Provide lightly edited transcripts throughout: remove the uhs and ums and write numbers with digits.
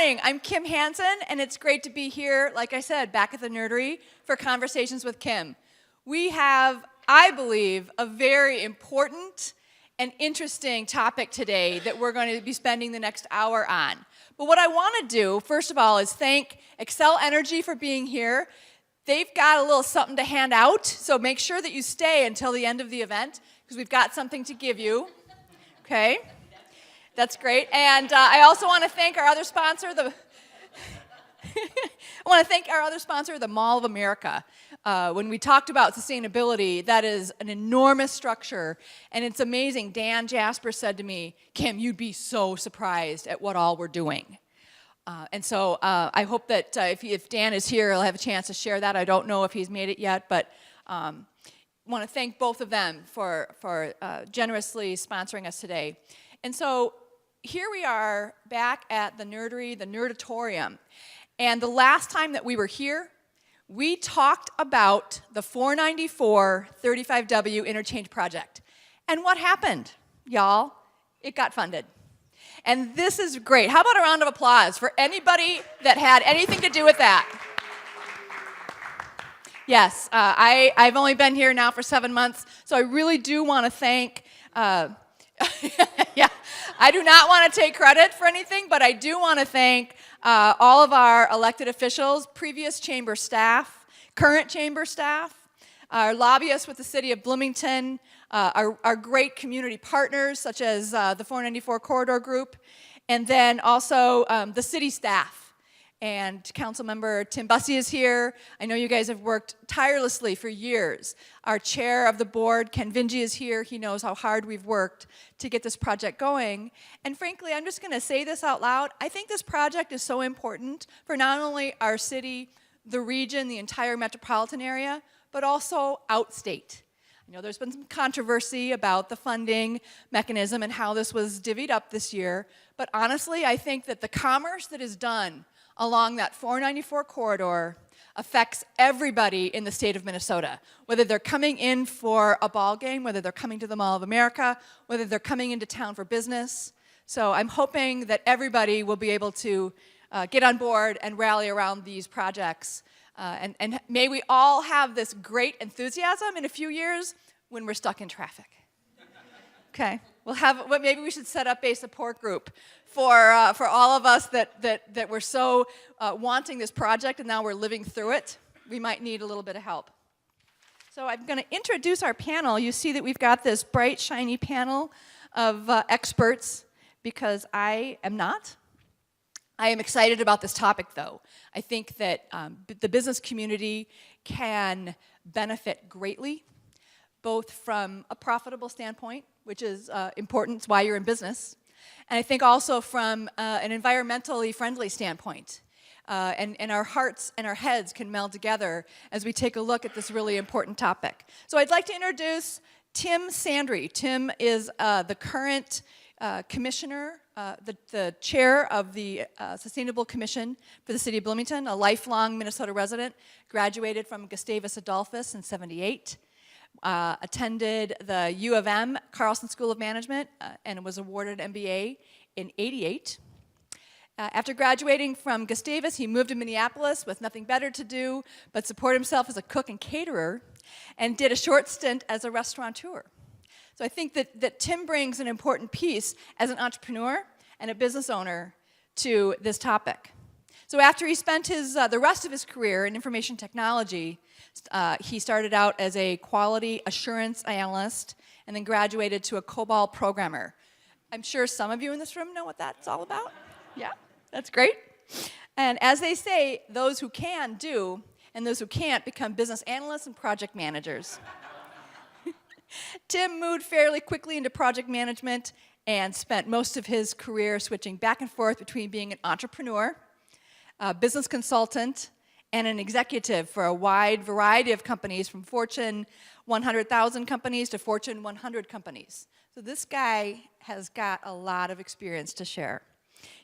morning. I'm Kim Hansen, and it's great to be here, like I said, back at the Nerdery for Conversations with Kim. We have, I believe, a very important and interesting topic today that we're going to be spending the next hour on. But what I want to do, first of all, is thank Xcel Energy for being here. They've got a little something to hand out, so make sure that you stay until the end of the event, because we've got something to give you. Okay? That's great. And I also want to thank our other sponsor, the Mall of America. When we talked about sustainability, that is an enormous structure, and it's amazing. Dan Jasper said to me, Kim, you'd be so surprised at what all we're doing. And so I hope that if Dan is here, he'll have a chance to share that. I don't know if he's made it yet, but I want to thank both of them for generously sponsoring us today. And so here we are back at the Nerdery, the Nerdatorium. And the last time that we were here, we talked about the 494 35W interchange project. And what happened, y'all? It got funded. And this is great. How about a round of applause for anybody that had anything to do with that? Yes, I've only been here now for 7 months, so I really do want to thank, yeah, I do not want to take credit for anything, but I do want to thank all of our elected officials, previous chamber staff, current chamber staff, our lobbyists with the City of Bloomington, our great community partners such as the 494 Corridor Group, and then also the city staff. And Councilmember Tim Bussey is here. I know you guys have worked tirelessly for years. Our chair of the board, Ken Vinji, is here. He knows how hard we've worked to get this project going. And frankly, I'm just going to say this out loud. I think this project is so important for not only our city, the region, the entire metropolitan area, but also outstate. I know there's been some controversy about the funding mechanism and how this was divvied up this year. But honestly, I think that the commerce that is done along that 494 corridor affects everybody in the state of Minnesota, whether they're coming in for a ball game, whether they're coming to the Mall of America, whether they're coming into town for business. So I'm hoping that everybody will be able to get on board and rally around these projects. And may we all have this great enthusiasm in a few years when we're stuck in traffic. Okay, maybe we should set up a support group for all of us that were so wanting this project and now we're living through it. We might need a little bit of help. So I'm going to introduce our panel. You see that we've got this bright, shiny panel of experts because I am not. I am excited about this topic, though. I think that the business community can benefit greatly, both from a profitable standpoint, which is important, it's why you're in business, and I think also from an environmentally friendly standpoint. And our hearts and our heads can meld together as we take a look at this really important topic. So I'd like to introduce Tim Sandry. Tim is the current commissioner, the chair of the Sustainability Commission for the City of Bloomington, a lifelong Minnesota resident, graduated from Gustavus Adolphus in '78. Attended the U of M Carlson School of Management and was awarded an MBA in '88. After graduating from Gustavus, he moved to Minneapolis with nothing better to do but support himself as a cook and caterer and did a short stint as a restaurateur. So I think that Tim brings an important piece as an entrepreneur and a business owner to this topic. So after he spent the rest of his career in information technology, he started out as a quality assurance analyst and then graduated to a COBOL programmer. I'm sure some of you in this room know what that's all about. Yeah, that's great. And as they say, those who can do, and those who can't become business analysts and project managers. Tim moved fairly quickly into project management and spent most of his career switching back and forth between being an entrepreneur, a business consultant, and an executive for a wide variety of companies, from Fortune 100,000 companies to Fortune 100 companies. So this guy has got a lot of experience to share.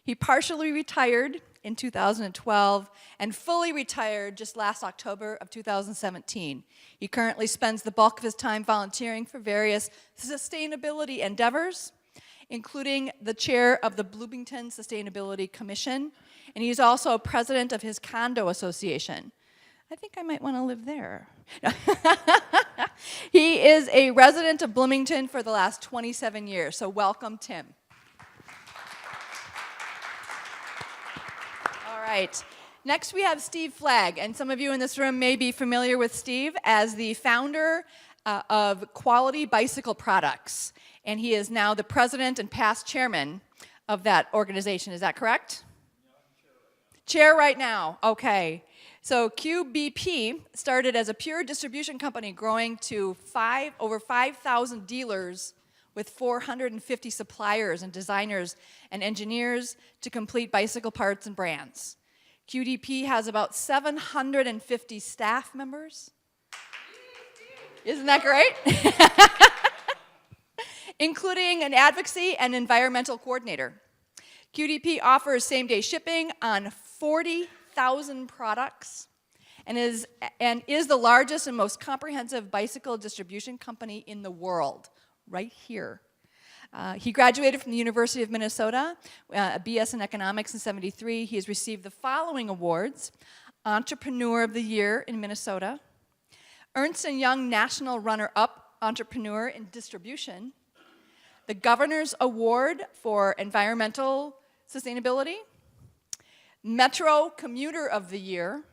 He partially retired in 2012 and fully retired just last October of 2017. He currently spends the bulk of his time volunteering for various sustainability endeavors, including the chair of the Bloomington Sustainability Commission and he's also president of his condo association. I think I might want to live there. He is a resident of Bloomington for the last 27 years, so welcome, Tim. All right. Next, we have Steve Flagg, and some of you in this room may be familiar with Steve as the founder of Quality Bicycle Products, and he is now the president and past chairman of that organization. Is that correct? No, I'm chair right now. Okay. So QBP started as a pure distribution company, growing to over 5,000 dealers with 450 suppliers and designers and engineers to complete bicycle parts and brands. QDP has about 750 staff members. Isn't that great? Including an advocacy and environmental coordinator. QDP offers same-day shipping on 40,000 products and is the largest and most comprehensive bicycle distribution company in the world, right here. He graduated from the University of Minnesota, a BS in economics in '73. He has received the following awards: Entrepreneur of the Year in Minnesota, Ernst & Young National Runner-Up Entrepreneur in Distribution, the Governor's Award for Environmental Sustainability, Metro Commuter of the Year,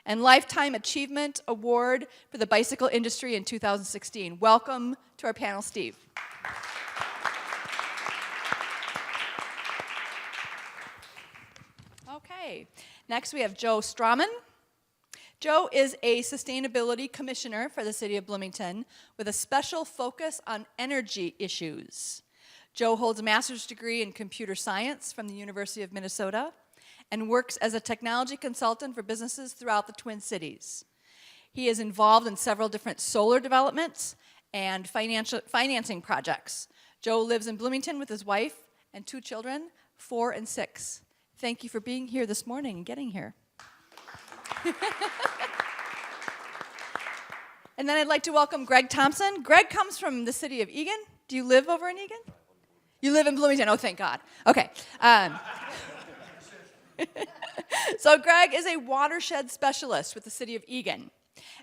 and Lifetime Achievement Award for the bicycle industry in 2016. Welcome to our panel, Steve. Okay, next we have Joe Strawman. Joe is a Sustainability Commissioner for the City of Bloomington with a special focus on energy issues. Joe holds a master's degree in computer science from the University of Minnesota and works as a technology consultant for businesses throughout the Twin Cities. He is involved in several different solar developments and financing projects. Joe lives in Bloomington with his wife and 2 children, 4 and 6. Thank you for being here this morning and getting here. And then I'd like to welcome Greg Thompson. Greg comes from the city of Eagan. Do you live over in Eagan? You live in Bloomington. Oh, thank God. Okay. So Greg is a watershed specialist with the city of Eagan,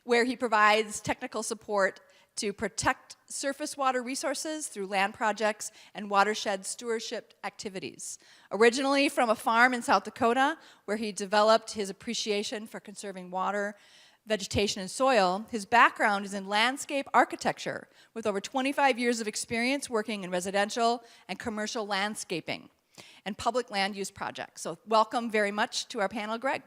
where he provides technical support to protect surface water resources through land projects and watershed stewardship activities. Originally from a farm in South Dakota, where he developed his appreciation for conserving water, vegetation, and soil, his background is in landscape architecture, with over 25 years of experience working in residential and commercial landscaping and public land use projects. So welcome very much to our panel, Greg.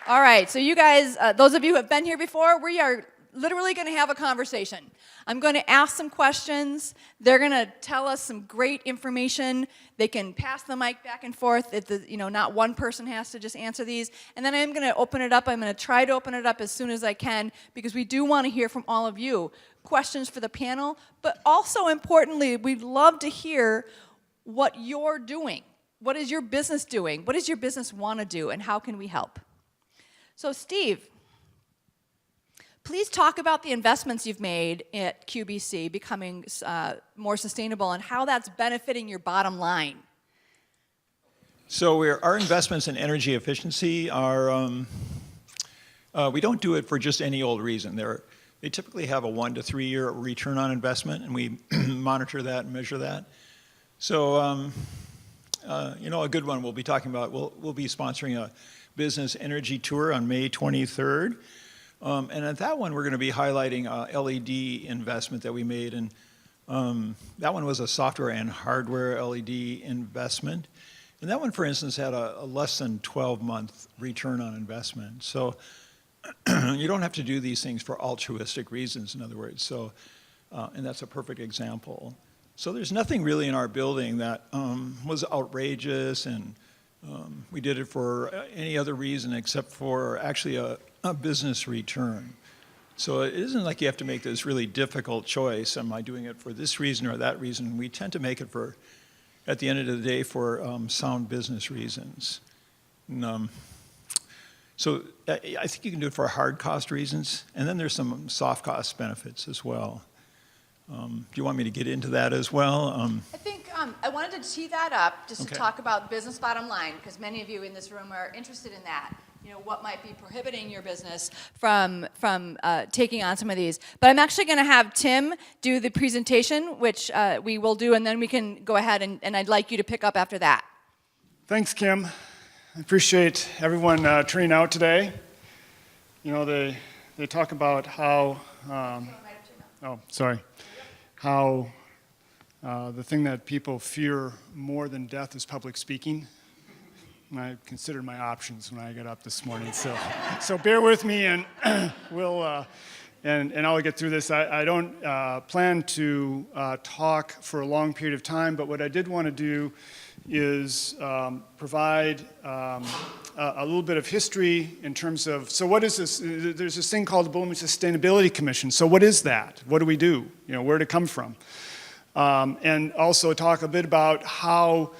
All right, so you guys, those of you who have been here before, we are literally going to have a conversation. I'm going to ask some questions. They're going to tell us some great information. They can pass the mic back and forth. Not one person has to just answer these. And then I'm going to open it up. I'm going to try to open it up as soon as I can because we do want to hear from all of you. Questions for the panel, but also importantly, we'd love to hear what you're doing. What is your business doing? What does your business want to do, and how can we help? So Steve, please talk about the investments you've made at QBC becoming more sustainable and how that's benefiting your bottom line. So our investments in energy efficiency are, we don't do it for just any old reason. They typically have a 1 to 3 year return on investment, and we monitor that and measure that. So, a good one we'll be talking about, we'll be sponsoring a business energy tour on May 23rd. And at that one, we're going to be highlighting a LED investment that we made. And that one was a software and hardware LED investment. And that one, for instance, had a less than 12-month return on investment. So you don't have to do these things for altruistic reasons, in other words. So, and that's a perfect example. So there's nothing really in our building that was outrageous, and we did it for any other reason except for actually a business return. So it isn't like you have to make this really difficult choice. Am I doing it for this reason or that reason? We tend to make it for, at the end of the day, for sound business reasons. And, so I think you can do it for hard cost reasons, and then there's some soft cost benefits as well. Do you want me to get into that as well? I think I wanted to tee that up just Okay. to talk about business bottom line, because many of you in this room are interested in that. You know, what might be prohibiting your business from taking on some of these. But I'm actually going to have Tim do the presentation, which we will do, and then we can go ahead, and I'd like you to pick up after that. Thanks, Kim. I appreciate everyone turning out today. You know, they talk about how, how the thing that people fear more than death is public speaking. And I considered my options when I got up this morning, so bear with me, and we'll and I'll get through this. I don't plan to talk for a long period of time, but what I did want to do is provide a little bit of history in terms of, so what is this? There's this thing called the Bloomington Sustainability Commission. So what is that? What do we do? You know, where did it come from? And also talk a bit about how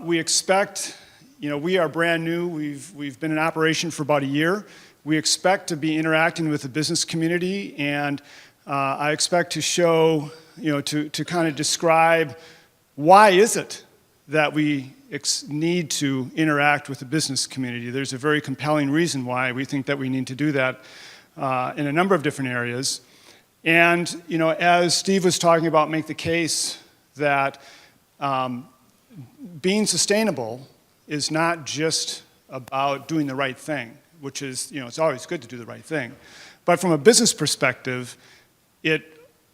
we expect, you know, we are brand new. We've been in operation for about a year. We expect to be interacting with the business community, and I expect to show, you know, to kind of describe why is it that we need to interact with the business community. There's a very compelling reason why we think that we need to do that in a number of different areas. And, you know, as Steve was talking about, make the case that being sustainable is not just about doing the right thing, which is, you know, it's always good to do the right thing. But from a business perspective, it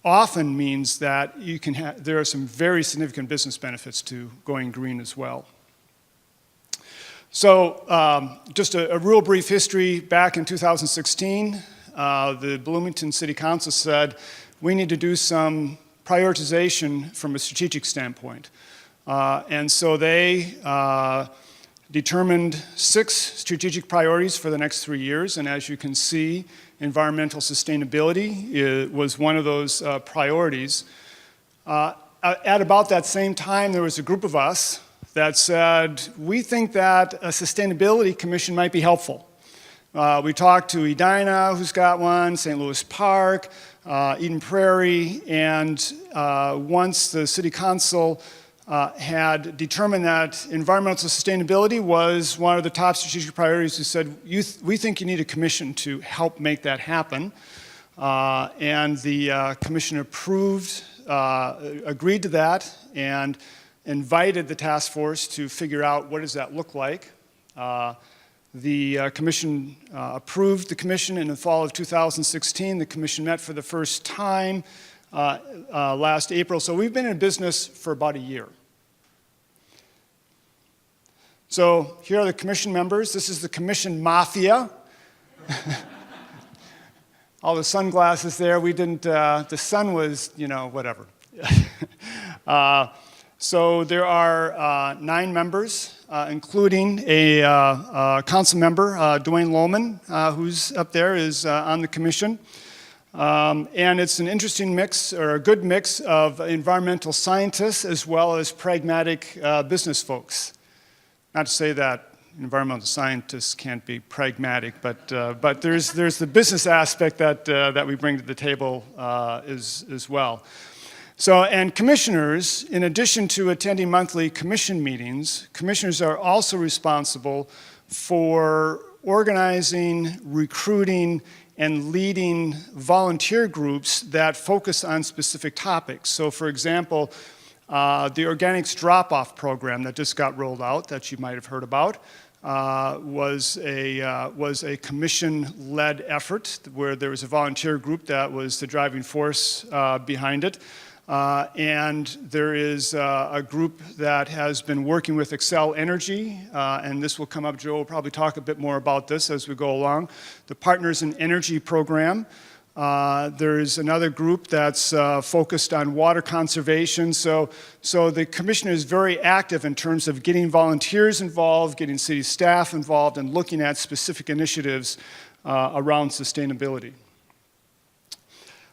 often means that you can there are some very significant business benefits to going green as well. So just a real brief history. Back in 2016, the Bloomington City Council said we need to do some prioritization from a strategic standpoint. And so they determined 6 strategic priorities for the next 3 years, and as you can see, environmental sustainability was one of those priorities. At about that same time, there was a group of us that said, we think that a sustainability commission might be helpful. We talked to Edina, who's got one, St. Louis Park, Eden Prairie, and once the city council had determined that environmental sustainability was one of the top strategic priorities, we said, we think you need a commission to help make that happen. And the commission approved, agreed to that, and invited the task force to figure out what does that look like. The commission approved the commission in the fall of 2016. The commission met for the first time last April. So we've been in business for about a year. So here are the commission members. This is the commission mafia. All the sunglasses there. We didn't, the sun was, you know, whatever. So there are 9 members, including a council member, Dwayne Lohman, who's up there, is on the commission. And it's an interesting mix, or a good mix, of environmental scientists as well as pragmatic business folks. Not to say that environmental scientists can't be pragmatic, but there's the business aspect that we bring to the table as well. So, and commissioners, in addition to attending monthly commission meetings, commissioners are also responsible for organizing, recruiting, and leading volunteer groups that focus on specific topics. So, for example, the organics drop-off program that just got rolled out, that you might have heard about, was a commission-led effort where there was a volunteer group that was the driving force behind it. And there is a group that has been working with Xcel Energy, and this will come up. Joe will probably talk a bit more about this as we go along. The Partners in Energy program. There is another group that's focused on water conservation. So the commission is very active in terms of getting volunteers involved, getting city staff involved, and looking at specific initiatives around sustainability.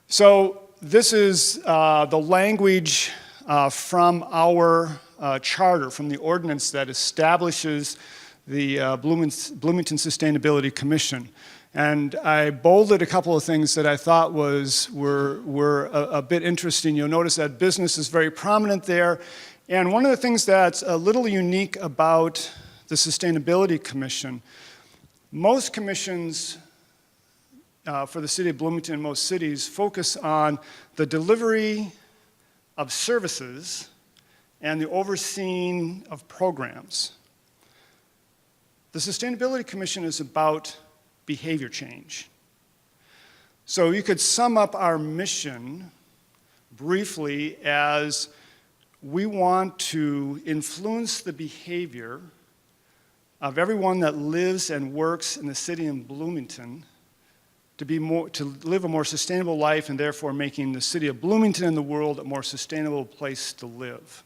So this is the language from our charter, from the ordinance that establishes the Bloomington Sustainability Commission. And I bolded a couple of things that I thought were a bit interesting. You'll notice that business is very prominent there. And one of the things that's a little unique about the Sustainability Commission, most commissions for the City of Bloomington, most cities, focus on the delivery of services and the overseeing of programs. The Sustainability Commission is about behavior change. So you could sum up our mission briefly as we want to influence the behavior of everyone that lives and works in the city of Bloomington to live a more sustainable life, and therefore making the city of Bloomington and the world a more sustainable place to live.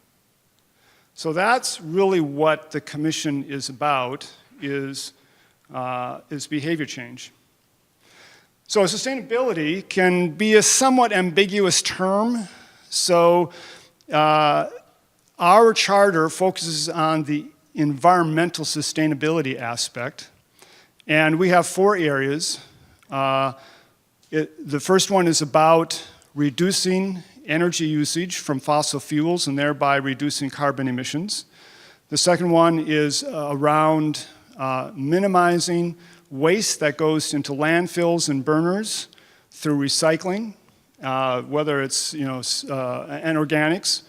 So that's really what the commission is about, is behavior change. So sustainability can be a somewhat ambiguous term. So our charter focuses on the environmental sustainability aspect, and we have 4 areas. The first one is about reducing energy usage from fossil fuels and thereby reducing carbon emissions. The second one is around minimizing waste that goes into landfills and burners through recycling, whether it's and organics.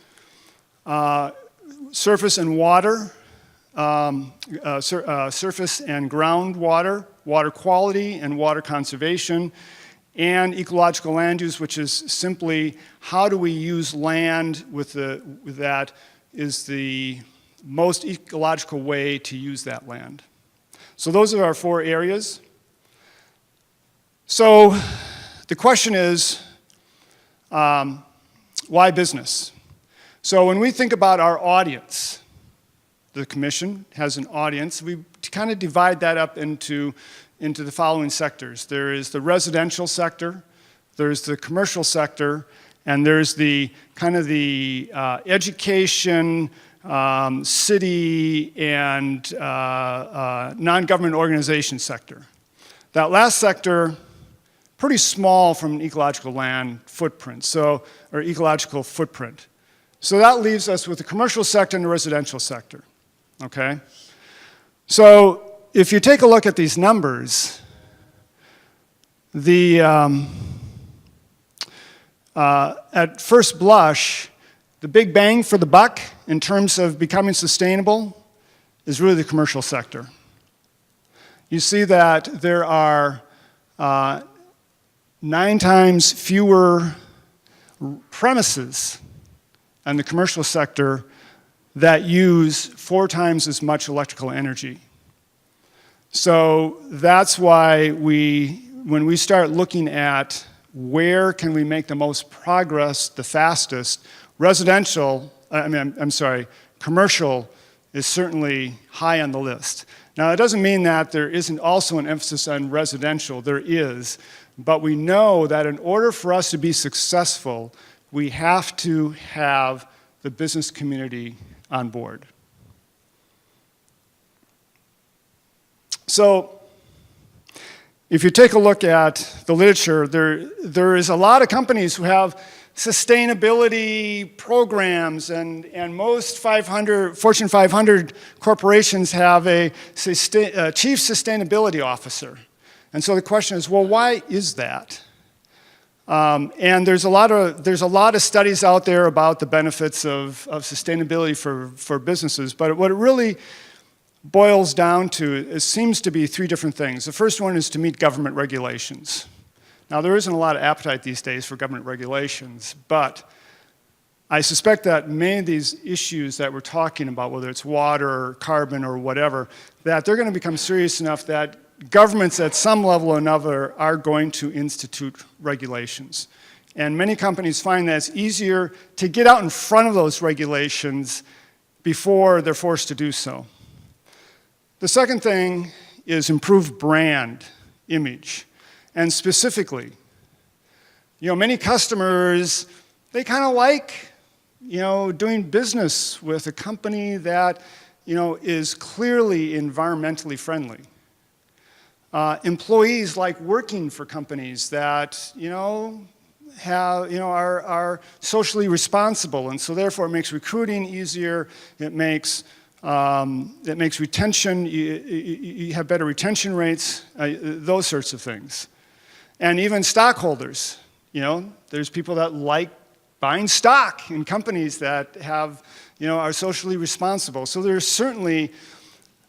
Surface and water, surface and groundwater, water quality and water conservation, and ecological land use, which is simply how do we use land that is the most ecological way to use that land. So those are our 4 areas. So the question is, why business? So when we think about our audience, the commission has an audience. We kind of divide that up into the following sectors. There is the residential sector, there's the commercial sector, and there's the kind of the education, city, and non-government organization sector. That last sector, pretty small from an ecological land footprint, or ecological footprint. So that leaves us with the commercial sector and the residential sector. Okay? So if you take a look at these numbers, at first blush, the big bang for the buck in terms of becoming sustainable is really the commercial sector. You see that there are 9 times fewer premises in the commercial sector that use 4 times as much electrical energy. So that's why when we start looking at where can we make the most progress the fastest, commercial is certainly high on the list. Now, it doesn't mean that there isn't also an emphasis on residential. There is, but we know that in order for us to be successful, we have to have the business community on board. So, if you take a look at the literature, there is a lot of companies who have sustainability programs, and most Fortune 500 corporations have a chief sustainability officer. And so the question is, well, why is that? And there's a lot of studies out there about the benefits of sustainability for businesses, but what it really boils down to seems to be 3 different things. The first one is to meet government regulations. Now, there isn't a lot of appetite these days for government regulations, but I suspect that many of these issues that we're talking about, whether it's water or carbon or whatever, that they're going to become serious enough that governments at some level or another are going to institute regulations. And many companies find that it's easier to get out in front of those regulations before they're forced to do so. The second thing is improved brand image. And specifically, many customers, they kind of like, doing business with a company that, is clearly environmentally friendly. Employees like working for companies that, are socially responsible, and so therefore it makes recruiting easier. It makes retention. You have better retention rates. Those sorts of things, and even stockholders. There's people that like buying stock in companies that have, are socially responsible. So there's certainly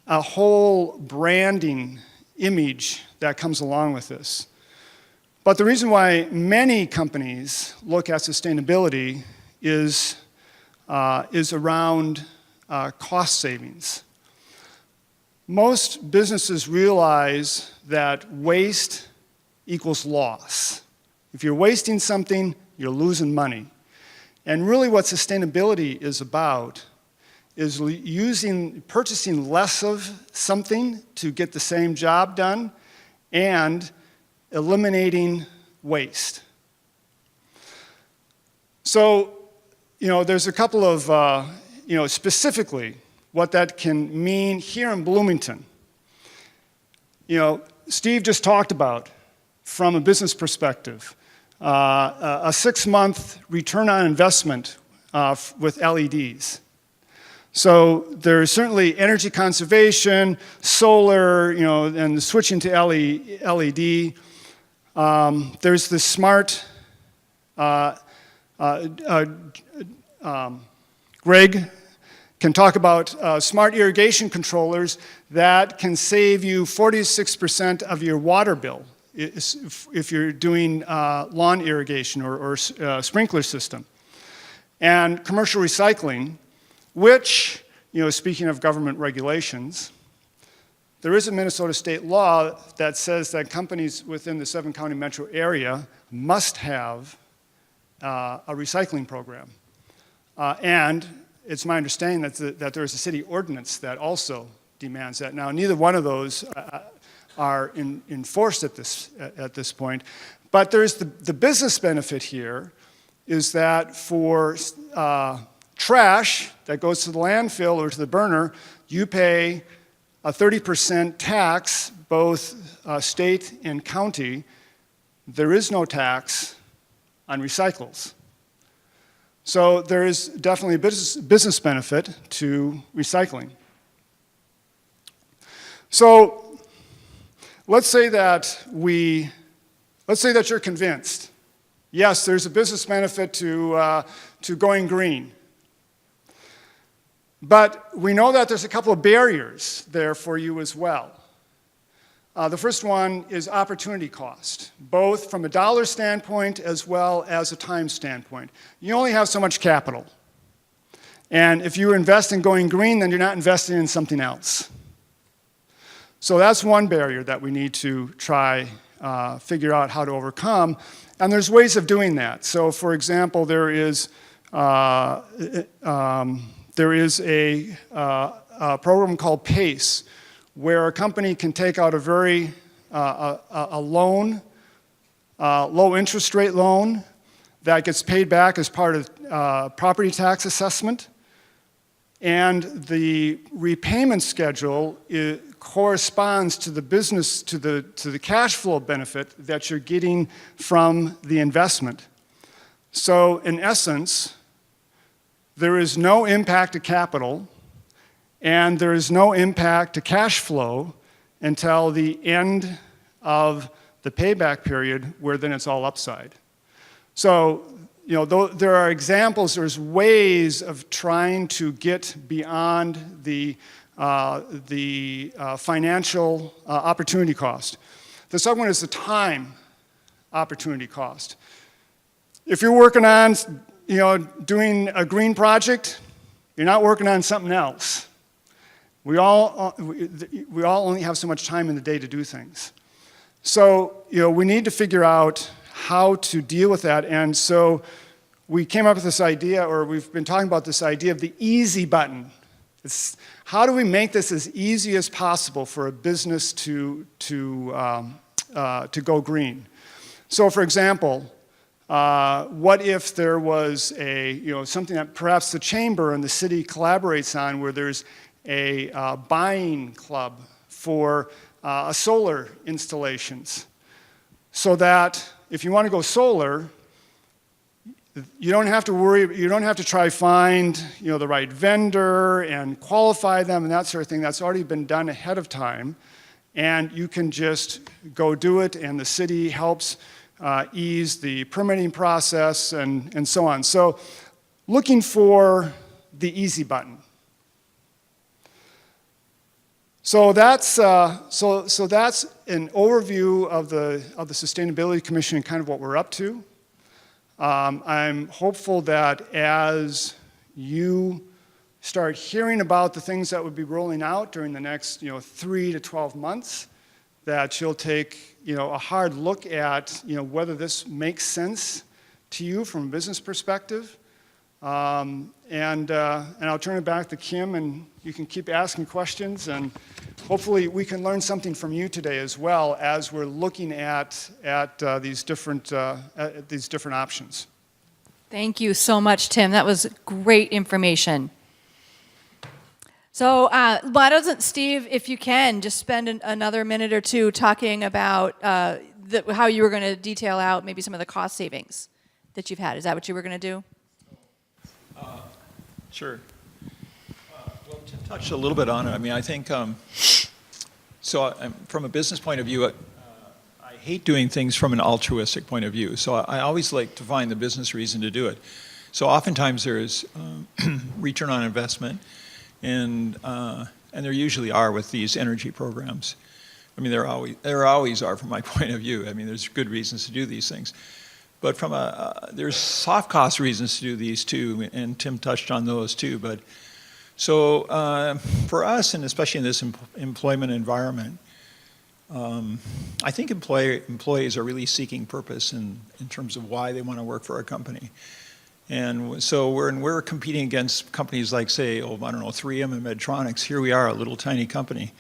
a whole branding image that comes along with this. But the reason why many companies look at sustainability is around cost savings. Most businesses realize that waste equals loss. If you're wasting something, you're losing money. And really what sustainability is about is purchasing less of something to get the same job done and eliminating waste. So, there's a couple of, specifically what that can mean here in Bloomington. Steve just talked about, from a business perspective, a 6-month return on investment with LEDs. So there's certainly energy conservation, solar, and the switching to LED. There's the smart, Greg can talk about smart irrigation controllers that can save you 46% of your water bill if you're doing lawn irrigation or sprinkler system. And commercial recycling, which, speaking of government regulations, there is a Minnesota state law that says that companies within the 7-county metro area must have a recycling program. And it's my understanding that there is a city ordinance that also demands that. Now, neither one of those are enforced at this point, but there's the business benefit here is that for trash that goes to the landfill or to the burner, you pay a 30% tax, both state and county. There is no tax on recyclables. So there is definitely a business benefit to recycling. So let's say that you're convinced. Yes, there's a business benefit to going green. But we know that there's a couple of barriers there for you as well. The first one is opportunity cost, both from a dollar standpoint as well as a time standpoint. You only have so much capital. And if you invest in going green, then you're not investing in something else. So that's one barrier that we need to try figure out how to overcome. And there's ways of doing that. So for example, there is a program called PACE, where a company can take out a loan, low interest rate loan that gets paid back as part of property tax assessment, and the repayment schedule corresponds to the business, to the cash flow benefit that you're getting from the investment. So in essence, there is no impact to capital, and there is no impact to cash flow until the end of the payback period, where then it's all upside. So, there are examples, there's ways of trying to get beyond the financial opportunity cost. The second one is the time opportunity cost. If you're working on, doing a green project, you're not working on something else. We all only have so much time in the day to do things. So, we need to figure out how to deal with that. And so we came up with this idea, or we've been talking about this idea of the easy button. It's how do we make this as easy as possible for a business to go green? So, for example, what if there was something that perhaps the chamber and the city collaborates on, where there's a buying club for solar installations, so that if you want to go solar, you don't have to worry, you don't have to try find the right vendor and qualify them and that sort of thing. That's already been done ahead of time. And you can just go do it, and the city helps ease the permitting process and so on. So looking for the easy button. So that's that's an overview of the Sustainability Commission and kind of what we're up to. I'm hopeful that as you start hearing about the things that would be rolling out during the next 3 to 12 months, that you'll take a hard look at whether this makes sense to you from a business perspective. And I'll turn it back to Kim, and you can keep asking questions, and hopefully we can learn something from you today as well as we're looking at these different options. Thank you so much, Tim. That was great information. So why doesn't Steve, if you can, just spend another minute or two talking about how you were going to detail out maybe some of the cost savings that you've had. Is that what you were going to do? Sure. Well, Tim touched a little bit on it. I mean, I think, from a business point of view, I hate doing things from an altruistic point of view. So I always like to find the business reason to do it. So oftentimes there's return on investment, and there usually are with these energy programs. I mean, there always are from my point of view. I mean, there's good reasons to do these things. But from there's soft cost reasons to do these too, and Tim touched on those too. But so for us, and especially in this employment environment, I think employees are really seeking purpose in terms of why they want to work for a company. And so we're competing against companies like, say, 3M and Medtronics. Here we are, a little tiny company.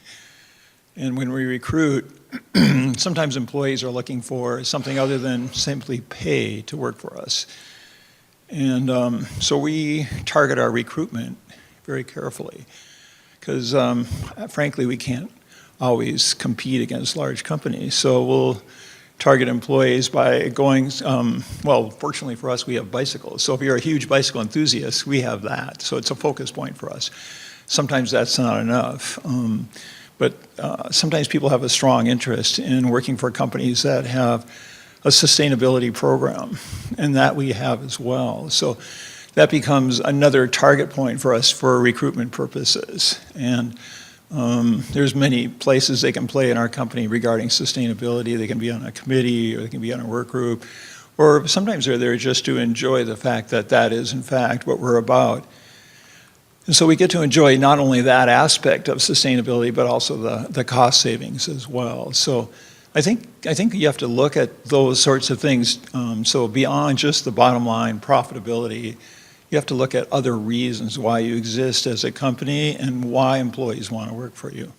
And when we recruit, sometimes employees are looking for something other than simply pay to work for us. And so we target our recruitment very carefully, because frankly, we can't always compete against large companies. So we'll target employees by going, fortunately for us, we have bicycles. So if you're a huge bicycle enthusiast, we have that. So it's a focus point for us. Sometimes that's not enough. But sometimes people have a strong interest in working for companies that have a sustainability program, and that we have as well. So that becomes another target point for us for recruitment purposes. And there's many places they can play in our company regarding sustainability. They can be on a committee, or they can be on a work group, or sometimes they're there just to enjoy the fact that that is, in fact, what we're about. And so we get to enjoy not only that aspect of sustainability, but also the cost savings as well. So I think you have to look at those sorts of things. So beyond just the bottom line profitability, you have to look at other reasons why you exist as a company and why employees want to work for you.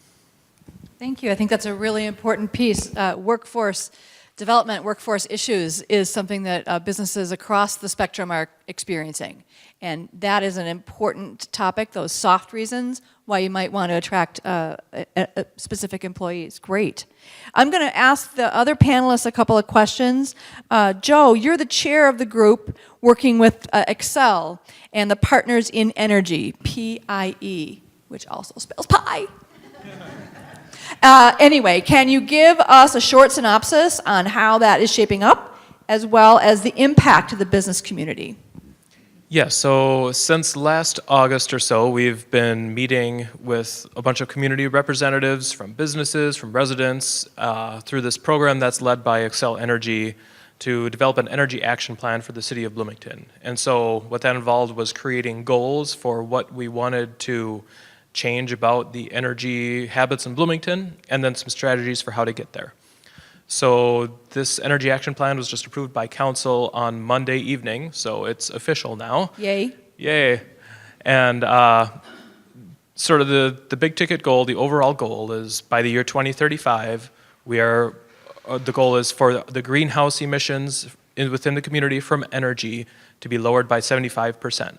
Thank you. I think that's a really important piece. Workforce development, workforce issues is something that businesses across the spectrum are experiencing. And that is an important topic, those soft reasons why you might want to attract specific employees. Great. I'm going to ask the other panelists a couple of questions. Joe, you're the chair of the group working with Xcel and the Partners in Energy, PIE, which also spells pie. Anyway, can you give us a short synopsis on how that is shaping up, as well as the impact to the business community? Yeah, so since last August or so, we've been meeting with a bunch of community representatives from businesses, from residents, through this program that's led by Xcel Energy to develop an energy action plan for the City of Bloomington. And so what that involved was creating goals for what we wanted to change about the energy habits in Bloomington, and then some strategies for how to get there. So this energy action plan was just approved by council on Monday evening, so it's official now. Yay. Yay. And sort of the big ticket goal, the overall goal is by the year 2035, the goal is for the greenhouse emissions within the community from energy to be lowered by 75%.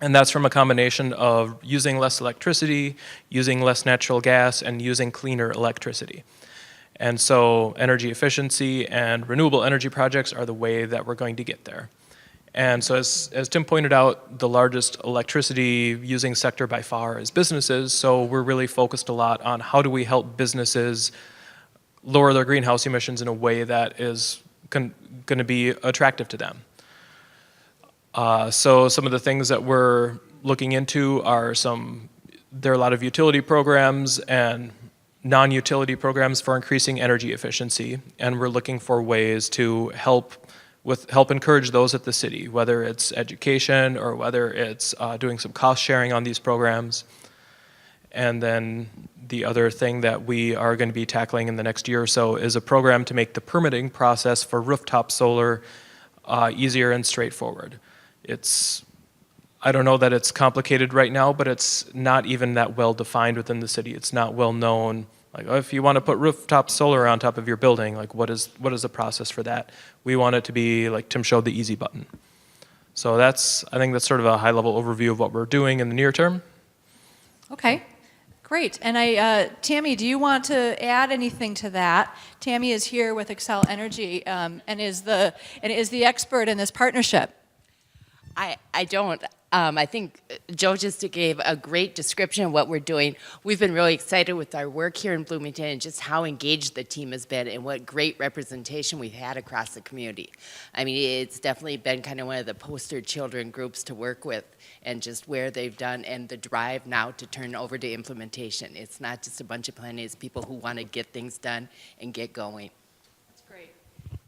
And that's from a combination of using less electricity, using less natural gas, and using cleaner electricity. And so energy efficiency and renewable energy projects are the way that we're going to get there. And so as Tim pointed out, the largest electricity using sector by far is businesses. So we're really focused a lot on how do we help businesses lower their greenhouse emissions in a way that is going to be attractive to them. So some of the things that we're looking into are there are a lot of utility programs and non-utility programs for increasing energy efficiency, and we're looking for ways to help encourage those at the city, whether it's education or whether it's doing some cost sharing on these programs. And then the other thing that we are going to be tackling in the next year or so is a program to make the permitting process for rooftop solar easier and straightforward. I don't know that it's complicated right now, but it's not even that well defined within the city. It's not well known. Like, if you want to put rooftop solar on top of your building, like what is the process for that? We want it to be, like Tim showed, the easy button. So I think that's sort of a high level overview of what we're doing in the near term. Okay. Great. And Tammy, do you want to add anything to that? Tammy is here with Xcel Energy and is the expert in this partnership. I don't. I think Joe just gave a great description of what we're doing. We've been really excited with our work here in Bloomington and just how engaged the team has been and what great representation we've had across the community. I mean, it's definitely been kind of one of the poster children groups to work with and just where they've done and the drive now to turn over to implementation. It's not just a bunch of planning, it's people who want to get things done and get going.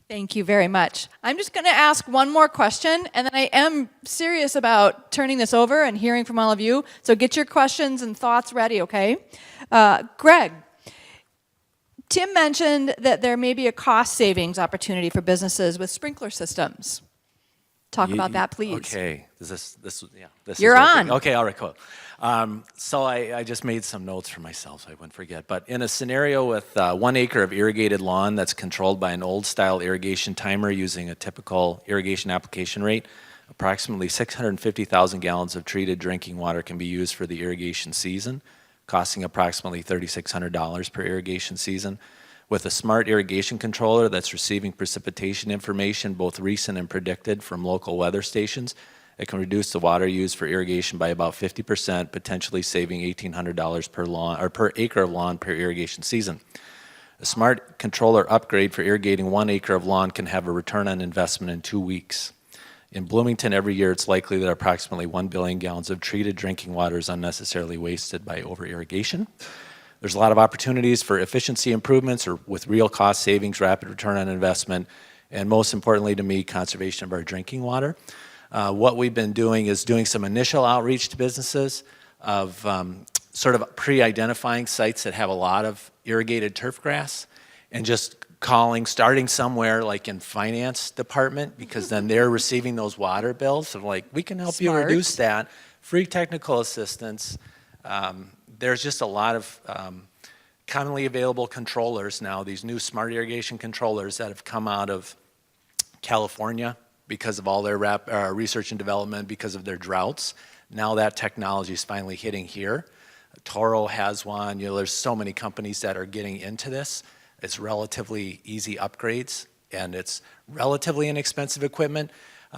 Thank you very much. I'm just going to ask one more question, and then I am serious about turning this over and hearing from all of you. So get your questions and thoughts ready, okay? Greg, Tim mentioned that there may be a cost savings opportunity for businesses with sprinkler systems. Talk about that, please. Okay. You're on. Okay, all right, cool. So I just made some notes for myself so I wouldn't forget. But in a scenario with 1 acre of irrigated lawn that's controlled by an old-style irrigation timer using a typical irrigation application rate, approximately 650,000 gallons of treated drinking water can be used for the irrigation season, costing approximately $3,600 per irrigation season. With a smart irrigation controller that's receiving precipitation information, both recent and predicted from local weather stations, it can reduce the water used for irrigation by about 50%, potentially saving $1,800 per lawn or per acre of lawn per irrigation season. A smart controller upgrade for irrigating 1 acre of lawn can have a return on investment in 2 weeks. In Bloomington, every year it's likely that approximately 1 billion gallons of treated drinking water is unnecessarily wasted by over-irrigation. There's a lot of opportunities for efficiency improvements or with real cost savings, rapid return on investment, and most importantly to me, conservation of our drinking water. What we've been doing is doing some initial outreach to businesses of sort of pre-identifying sites that have a lot of irrigated turf grass and just starting somewhere like in finance department, because then they're receiving those water bills. So like, we can help you reduce that. Free technical assistance. There's just a lot of commonly available controllers now, these new smart irrigation controllers that have come out of California because of all their research and development, because of their droughts. Now that technology is finally hitting here. Toro has one. There's so many companies that are getting into this. It's relatively easy upgrades, and it's relatively inexpensive equipment.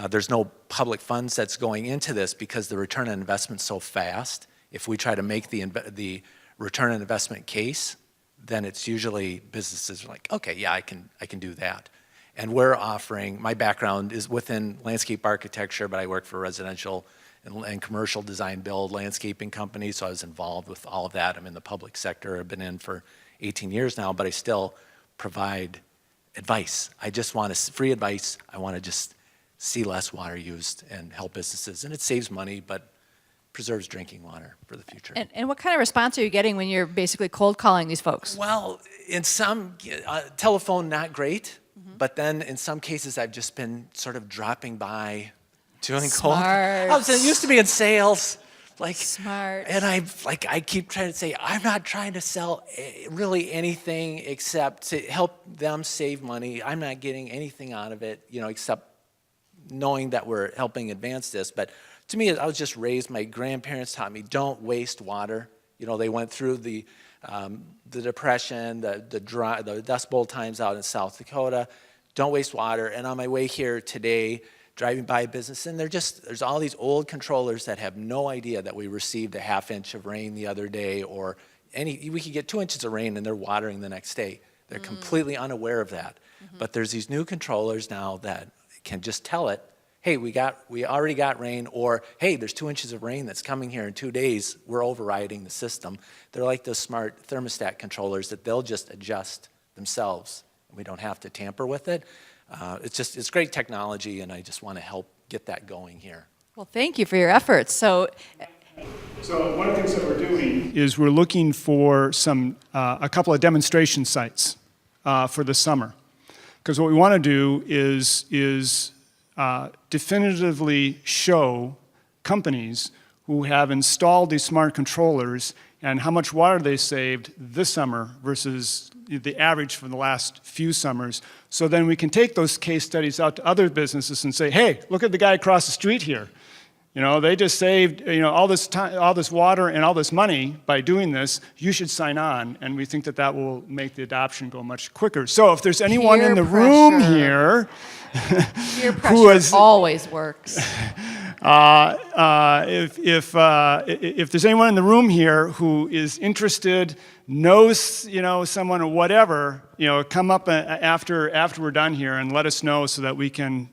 There's no public funds that's going into this because the return on investment is so fast. If we try to make the return on investment case, then it's usually businesses are like, okay, yeah, I can do that. And we're offering, my background is within landscape architecture, but I work for residential and commercial design build landscaping companies, so I was involved with all of that. I'm in the public sector. I've been in for 18 years now, but I still provide advice. I just want free advice. I want to just see less water used and help businesses. And it saves money, but preserves drinking water for the future. And what kind of response are you getting when you're basically cold calling these folks? Well, in some, telephone not great, but then in some cases I've just been sort of dropping by, doing cold. I used to be in sales. Smart. And I keep trying to say, I'm not trying to sell really anything except to help them save money. I'm not getting anything out of it, except knowing that we're helping advance this. But to me, I was just raised, my grandparents taught me, don't waste water. You know, they went through the Depression, the Dust Bowl times out in South Dakota. Don't waste water. And on my way here today, driving by a business, and there's all these old controllers that have no idea that we received a ½ inch of rain the other day, or we could get 2 inches of rain and they're watering the next day. They're completely unaware of that. But there's these new controllers now that can just tell it, hey, we already got rain, or hey, there's 2 inches of rain that's coming here in 2 days. We're overriding the system. They're like those smart thermostat controllers that they'll just adjust themselves. We don't have to tamper with it. It's great technology, and I just want to help get that going here. Well, thank you for your efforts. So one of the things that we're doing is we're looking for a couple of demonstration sites for the summer. Because what we want to do is definitively show companies who have installed these smart controllers and how much water they saved this summer versus the average for the last few summers. So then we can take those case studies out to other businesses and say, hey, look at the guy across the street here. You know, they just saved, all this time, all this water and all this money by doing this. You should sign on, and we think that will make the adoption go much quicker. So if there's anyone in the room here peer pressure always works. If there's anyone in the room here who is interested, knows someone or whatever, come up after we're done here and let us know so that we can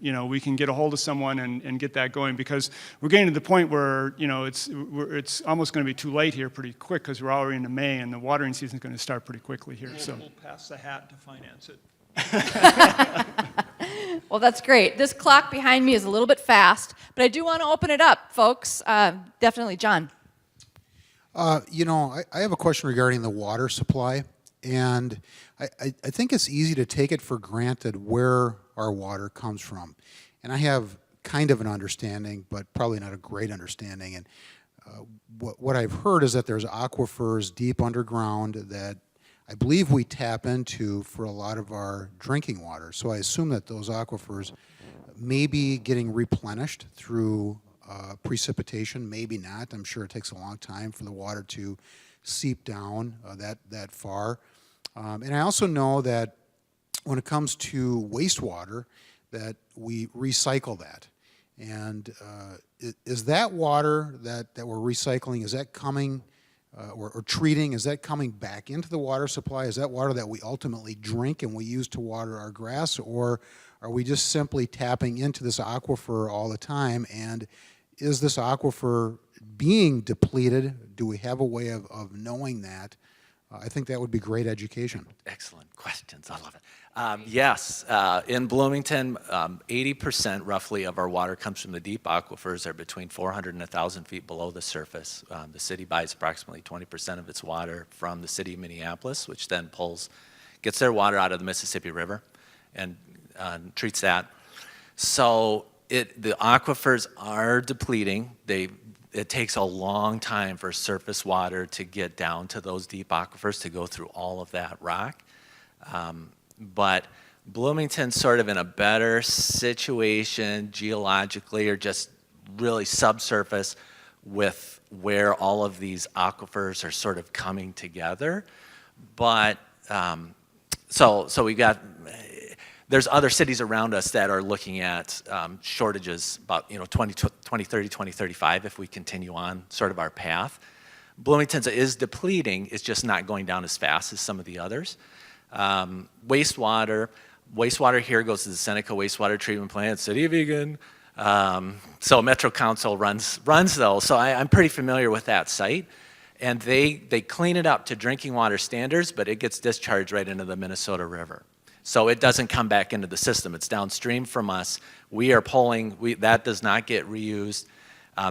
get a hold of someone and get that going, because we're getting to the point where it's almost going to be too late here pretty quick, because we're already into May and the watering season is going to start pretty quickly here. We'll pass the hat to finance it. Well, that's great. This clock behind me is a little bit fast, but I do want to open it up, folks. Definitely, John. I have a question regarding the water supply, and I think it's easy to take it for granted where our water comes from. And I have kind of an understanding, but probably not a great understanding. And what I've heard is that there's aquifers deep underground that I believe we tap into for a lot of our drinking water. So I assume that those aquifers may be getting replenished through precipitation, maybe not. I'm sure it takes a long time for the water to seep down that far. And I also know that when it comes to wastewater, that we recycle that. And is that water that we're recycling, is that coming or treating, is that coming back into the water supply? Is that water that we ultimately drink and we use to water our grass? Or are we just simply tapping into this aquifer all the time? And is this aquifer being depleted? Do we have a way of knowing that? I think that would be great education. Excellent questions. I love it. Yes, in Bloomington, 80% roughly of our water comes from the deep aquifers. They're between 400 and 1,000 feet below the surface. The city buys approximately 20% of its water from the city of Minneapolis, which then gets their water out of the Mississippi River and treats that. So the aquifers are depleting. It takes a long time for surface water to get down to those deep aquifers, to go through all of that rock. But Bloomington's sort of in a better situation geologically, or just really subsurface, with where all of these aquifers are sort of coming together. But so we got, there's other cities around us that are looking at shortages about 2030, 2035 if we continue on sort of our path. Bloomington's is depleting, it's just not going down as fast as some of the others. Wastewater here goes to the Seneca Wastewater Treatment Plant, City of Eagan. So Metro Council runs those, so I'm pretty familiar with that site. And they clean it up to drinking water standards, but it gets discharged right into the Minnesota River. So it doesn't come back into the system. It's downstream from us. We are pulling, that does not get reused.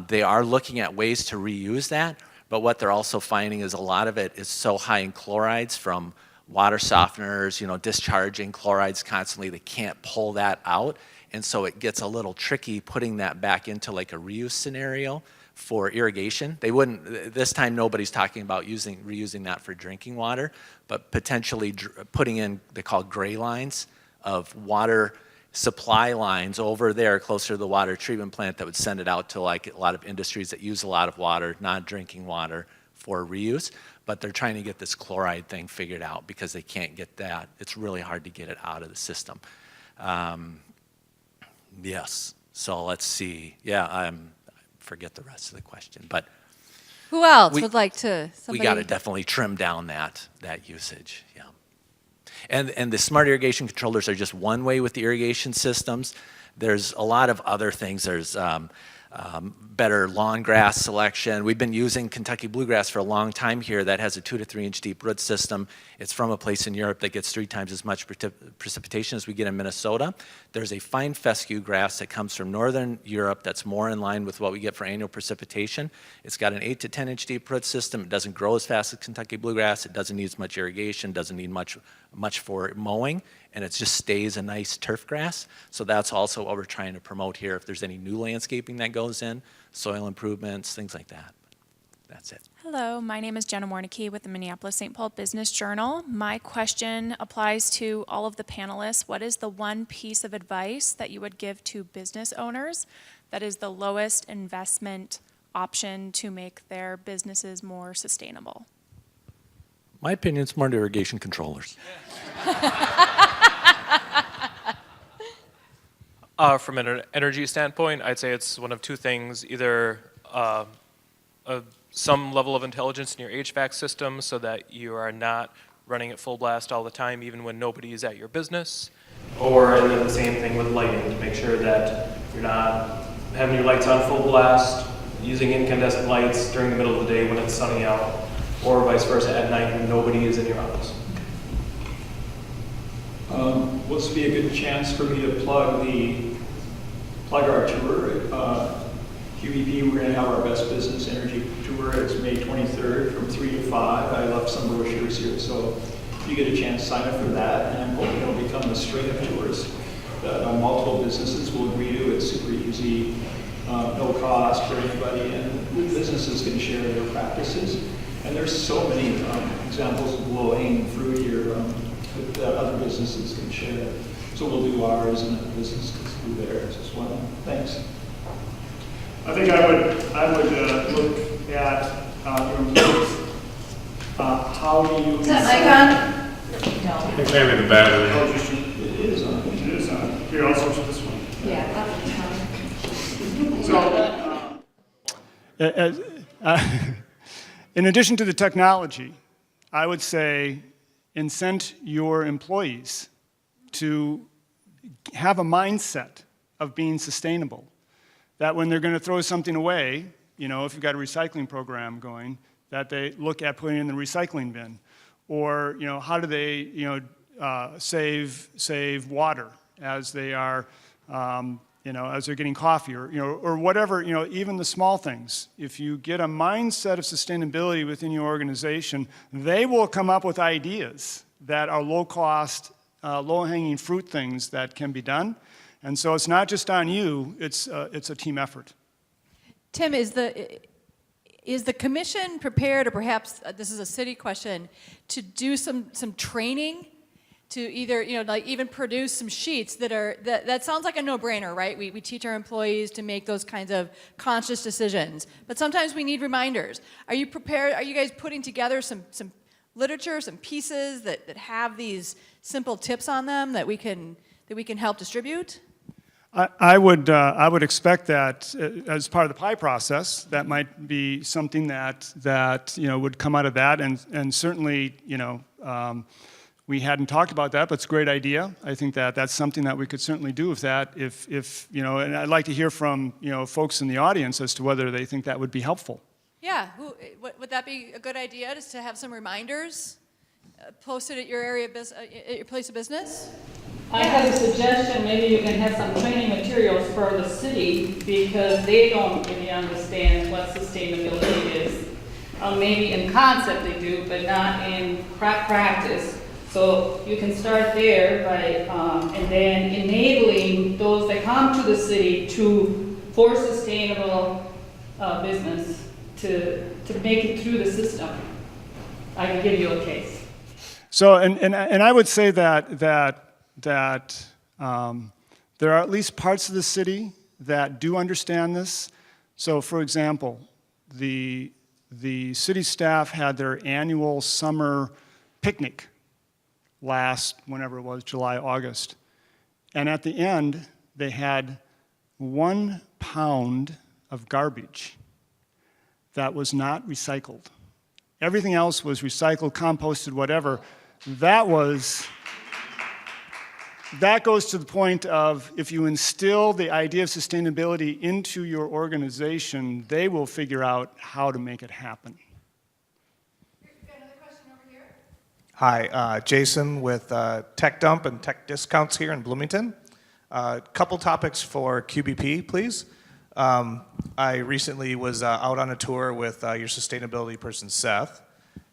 They are looking at ways to reuse that, but what they're also finding is a lot of it is so high in chlorides from water softeners, discharging chlorides constantly, they can't pull that out. And so it gets a little tricky putting that back into like a reuse scenario for irrigation. They wouldn't, this time nobody's talking about reusing that for drinking water, but potentially putting in, they call gray lines of water supply lines over there closer to the water treatment plant that would send it out to like a lot of industries that use a lot of water, not drinking water, for reuse. But they're trying to get this chloride thing figured out because they can't get that. It's really hard to get it out of the system. Yes, so let's see. Yeah, I forget the rest of the question, but Who else We- would like to? we got to definitely trim down that usage. Yeah, and the smart irrigation controllers are just one way with the irrigation systems. There's a lot of other things. There's better lawn grass selection. We've been using Kentucky bluegrass for a long time here. That has a 2 to 3 inch deep root system. It's from a place in Europe that gets 3 times as much precipitation as we get in Minnesota. There's a fine fescue grass that comes from northern Europe that's more in line with what we get for annual precipitation. It's got an 8 to 10 inch deep root system. It doesn't grow as fast as Kentucky bluegrass. It doesn't need as much irrigation, doesn't need much for mowing, and it just stays a nice turf grass. So that's also what we're trying to promote here. If there's any new landscaping that goes in, soil improvements, things like that. That's it. Hello, my name is Jenna Warnicki with the Minneapolis-St. Paul Business Journal. My question applies to all of the panelists. What is the one piece of advice that you would give to business owners that is the lowest investment option to make their businesses more sustainable? My opinion, smart irrigation controllers. From an energy standpoint, I'd say it's one of two things: either some level of intelligence in your HVAC system so that you are not running at full blast all the time, even when nobody is at your business, or and then the same thing with lighting to make sure that you're not having your lights on full blast, using incandescent lights during the middle of the day when it's sunny out, or vice versa at night when nobody is in your office. Will this be a good chance for me to plug our tour at QEP? We're going to have our Best Business Energy Tour. It's May 23rd from 3 to 5. I left some brochures here, so if you get a chance, sign up for that. And I'm hoping it'll become a string of tours that multiple businesses will agree to. It's super easy, no cost for anybody, and businesses can share their practices. And there's so many examples of low-hanging fruit here that other businesses can share. So we'll do ours, and other businesses do theirs as well. Thanks. I think I would look at your employees. How do you... Is that mic on? I think maybe the battery. Oh, just, It is on. it is on. Here, I'll switch to this one. Yeah. So, in addition to the technology, I would say incent your employees to have a mindset of being sustainable. That when they're going to throw something away, you know, if you've got a recycling program going, that they look at putting it in the recycling bin. Or, you know, how do they, you know, save water as they are, you know, as they're getting coffee, or, you know, or whatever, you know, even the small things. If you get a mindset of sustainability within your organization, they will come up with ideas that are low-cost, low-hanging fruit things that can be done. And so it's not just on you, it's a team effort. Tim, is the commission prepared, or perhaps this is a city question, to do some training to either, you know, like even produce some sheets that sounds like a no-brainer, right? We teach our employees to make those kinds of conscious decisions, but sometimes we need reminders. Are you prepared? Are you guys putting together some literature, some pieces that have these simple tips on them that we can help distribute? I would expect that as part of the PI process, that might be something that you know would come out of that, and certainly, you know, we hadn't talked about that, but it's a great idea. I think that's something that we could certainly do if you know, and I'd like to hear from, you know, folks in the audience as to whether they think that would be helpful. Yeah, would that be a good idea, just to have some reminders posted at your area, at your place of business? I have a suggestion, maybe you can have some training materials for the city, because they don't really understand what sustainability is. Maybe in concept they do, but not in practice. So you can start there by, and then enabling those that come to the city for sustainable business to make it through the system. I can give you a case. So, and I would say that There are at least parts of the city that do understand this. So for example, the city staff had their annual summer picnic last, whenever it was, July, August. And at the end, they had 1 pound of garbage that was not recycled. Everything else was recycled, composted, whatever. That goes to the point of if you instill the idea of sustainability into your organization, they will figure out how to make it happen. Another question over here. Hi, Jason with Tech Dump and Tech Discounts here in Bloomington. Couple topics for QBP, please. I recently was out on a tour with your sustainability person, Seth,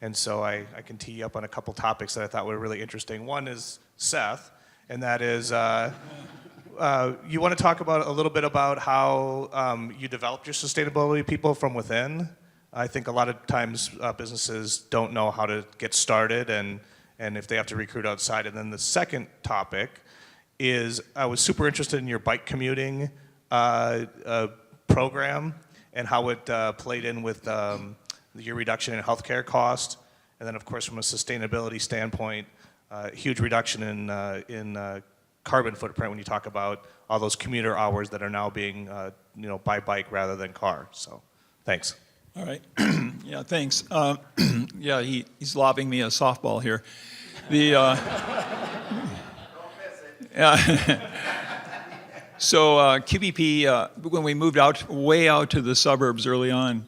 and so I can tee you up on a couple topics that I thought were really interesting. One is Seth, and that is you want to talk about a little bit about how you developed your sustainability people from within. I think a lot of times businesses don't know how to get started and if they have to recruit outside. And then the second topic is I was super interested in your bike commuting program and how it played in with your reduction in healthcare cost. And then of course from a sustainability standpoint, huge reduction in carbon footprint when you talk about all those commuter hours that are now being by bike rather than car. So thanks. All right. Yeah, thanks. Yeah, he's lobbing me a softball here. So QBP, when we moved way out to the suburbs early on,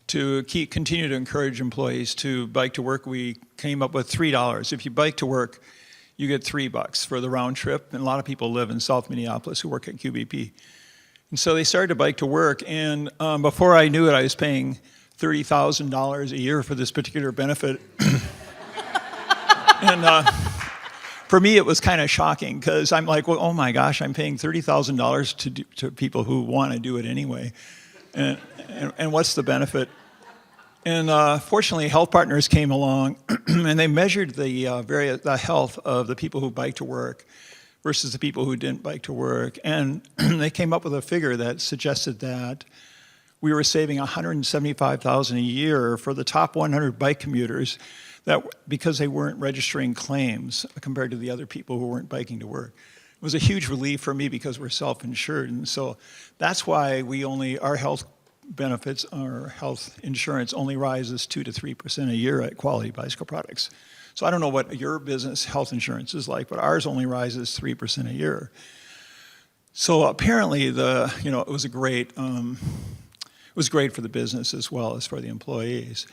to continue to encourage employees to bike to work, we came up with $3. If you bike to work, you get $3 for the round trip. And a lot of people live in South Minneapolis who work at QBP. And so they started to bike to work, and before I knew it, I was paying $30,000 a year for this particular benefit. And for me, it was kind of shocking, because I'm like, well, oh my gosh, I'm paying $30,000 to people who want to do it anyway. And what's the benefit? And fortunately, Health Partners came along, and they measured the health of the people who bike to work versus the people who didn't bike to work. And they came up with a figure that suggested that we were saving $175,000 a year for the top 100 bike commuters because they weren't registering claims compared to the other people who weren't biking to work. It was a huge relief for me because we're self-insured. And so that's why our health benefits, our health insurance only rises 2 to 3% a year at Quality Bicycle Products. So I don't know what your business health insurance is like, but ours only rises 3% a year. So apparently, it was great for the business as well as for the employees,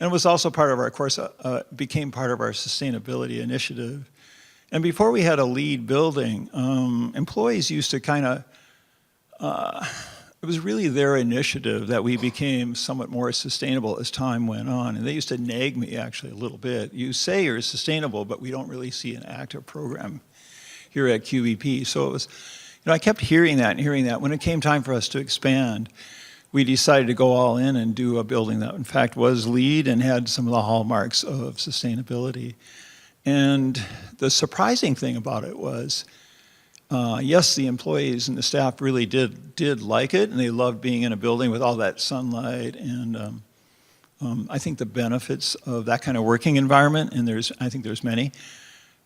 and it was also part of our course. Became part of our sustainability initiative. And before we had a LEED building, employees used to kind of. It was really their initiative that we became somewhat more sustainable as time went on. And they used to nag me actually a little bit. You say you're sustainable, but we don't really see an active program here at QBP. So it was, I kept hearing that and hearing that. When it came time for us to expand, we decided to go all in and do a building that in fact was LEED and had some of the hallmarks of sustainability. And the surprising thing about it was, yes, the employees and the staff really did like it, and they loved being in a building with all that sunlight. And I think the benefits of that kind of working environment, and I think there's many.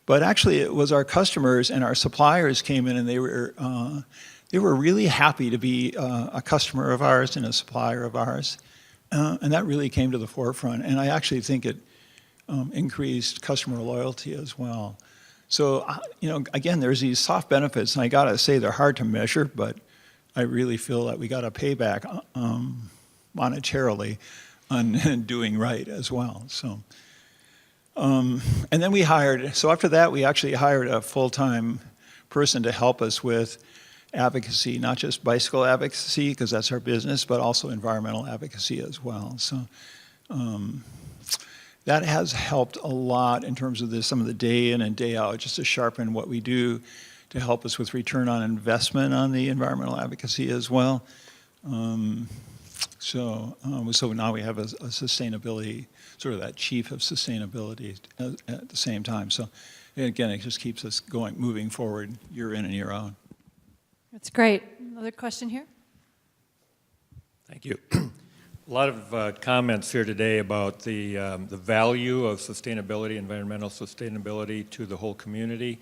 But actually, it was our customers and our suppliers came in, and they were really happy to be a customer of ours and a supplier of ours, and that really came to the forefront. And I actually think it increased customer loyalty as well. So, again, there's these soft benefits, and I gotta say they're hard to measure, but I really feel that we got a payback monetarily on doing right as well. So, and then after that, we actually hired a full-time person to help us with advocacy, not just bicycle advocacy, because that's our business, but also environmental advocacy as well. So, that has helped a lot in terms of some of the day in and day out, just to sharpen what we do to help us with return on investment on the environmental advocacy as well. So now we have a sustainability, sort of that chief of sustainability at the same time. So again, it just keeps us moving forward year in and year out. That's great. Another question here? Thank you. A lot of comments here today about the value of sustainability, environmental sustainability to the whole community,